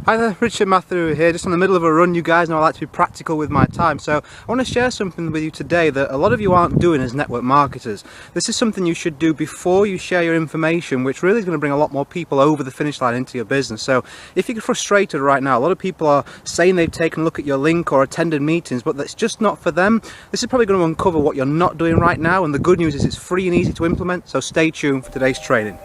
Hi there, Richard Matthew here, just in the middle of a run. You guys know I like to be practical with my time, so I want to share something with you today that a lot of you aren't doing as network marketers. This is something you should do before you share your information, which really is going to bring a lot more people over the finish line into your business. So if you're frustrated right now, a lot of people are saying they've taken a look at your link or attended meetings, but that's just not for them. This is probably going to uncover what you're not doing right now, and the good news is it's free and easy to implement, so stay tuned for today's training.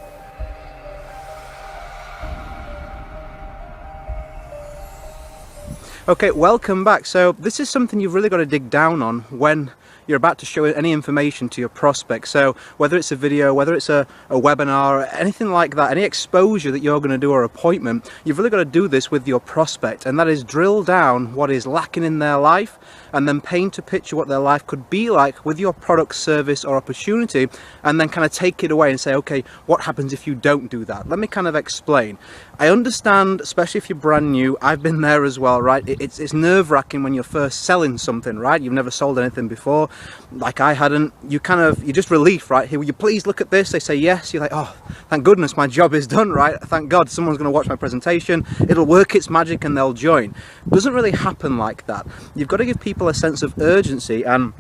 Okay, welcome back. So this is something you've really got to dig down on when you're about to show any information to your prospects. So whether it's a video, whether it's a webinar, anything like that, any exposure that you're going to do or appointment, you've really got to do this with your prospect, and that is drill down what is lacking in their life and then paint a picture what their life could be like with your product, service or opportunity, and then kind of take it away and say, okay, what happens if you don't do that? Let me kind of explain. I understand, especially if you're brand new, I've been there as well, right? It's nerve-wracking when you're first selling something, right? You've never sold anything before, like I hadn't. You're just relief, right? Here, will you please look at this? They say yes. You're like, oh, thank goodness my job is done, right? Thank God someone's going to watch my presentation. It'll work its magic and they'll join. It doesn't really happen like that. You've got to give people a sense of urgency. And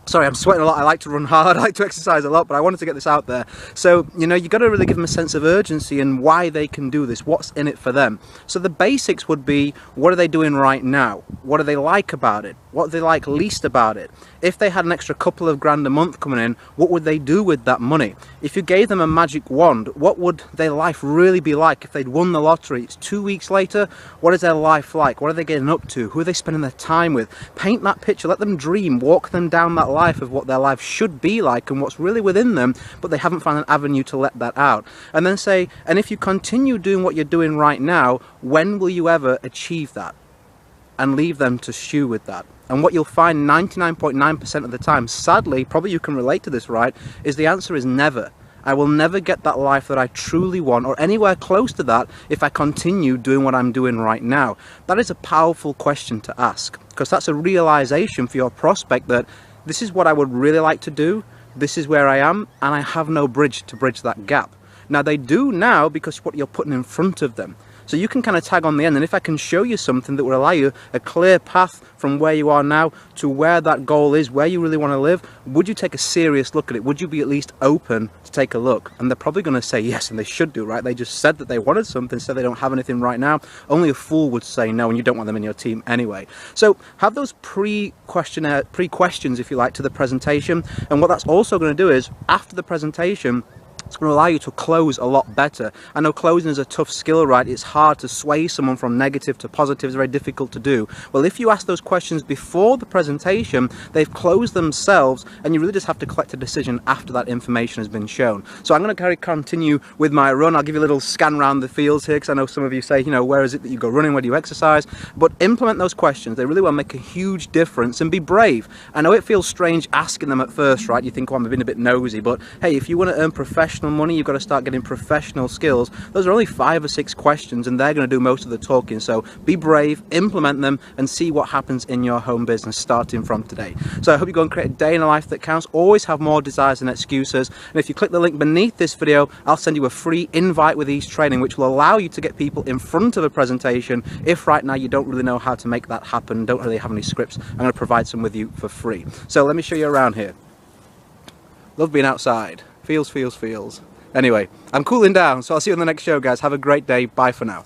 sorry, I'm sweating a lot. I like to run hard, I like to exercise a lot, but I wanted to get this out there. So, you've got to really give them a sense of urgency and why they can do this, what's in it for them. So the basics would be, what are they doing right now? What do they like about it? What do they like least about it? If they had an extra couple of grand a month coming in, what would they do with that money? If you gave them a magic wand, what would their life really be like if they'd won the lottery? It's 2 weeks later, what is their life like? What are they getting up to? Who are they spending their time with? Paint that picture, let them dream, walk them down that life of what their life should be like and what's really within them, but they haven't found an avenue to let that out. And then say, and if you continue doing what you're doing right now, when will you ever achieve that? And leave them to stew with that. And what you'll find 99.9% of the time, sadly, probably you can relate to this, right, is the answer is never. I will never get that life that I truly want or anywhere close to that if I continue doing what I'm doing right now. That is a powerful question to ask, because that's a realization for your prospect that this is what I would really like to do, this is where I am, and I have no bridge to bridge that gap. Now they do now because what you're putting in front of them. So you can kind of tag on the end, and if I can show you something that will allow you a clear path from where you are now to where that goal is, where you really want to live, would you take a serious look at it? Would you be at least open to take a look? And they're probably going to say yes, and they should do, right? They just said that they wanted something, said they don't have anything right now. Only a fool would say no, and you don't want them in your team anyway. So have those pre-questions, if you like, to the presentation. And what that's also going to do is, after the presentation, it's going to allow you to close a lot better. I know closing is a tough skill, right? It's hard to sway someone from negative to positive. It's very difficult to do. Well, if you ask those questions before the presentation, they've closed themselves, and you really just have to collect a decision after that information has been shown. So I'm going to continue with my run. I'll give you a little scan around the fields here, because I know some of you say, where is it that you go running, where do you exercise? But implement those questions. They really will make a huge difference, and be brave. I know it feels strange asking them at first, right? You think, oh, I'm being a bit nosy, but hey, if you want to earn professional money, you've got to start getting professional skills. Those are only 5 or 6 questions, and they're going to do most of the talking. So be brave, implement them, and see what happens in your home business starting from today. So I hope you go and create a day in a life that counts. Always have more desires than excuses. And if you click the link beneath this video, I'll send you a free invite with each training, which will allow you to get people in front of a presentation if right now you don't really know how to make that happen, don't really have any scripts. I'm going to provide some with you for free. So let me show you around here. Love being outside. Feels. Anyway, I'm cooling down, so I'll see you on the next show, guys. Have a great day. Bye for now.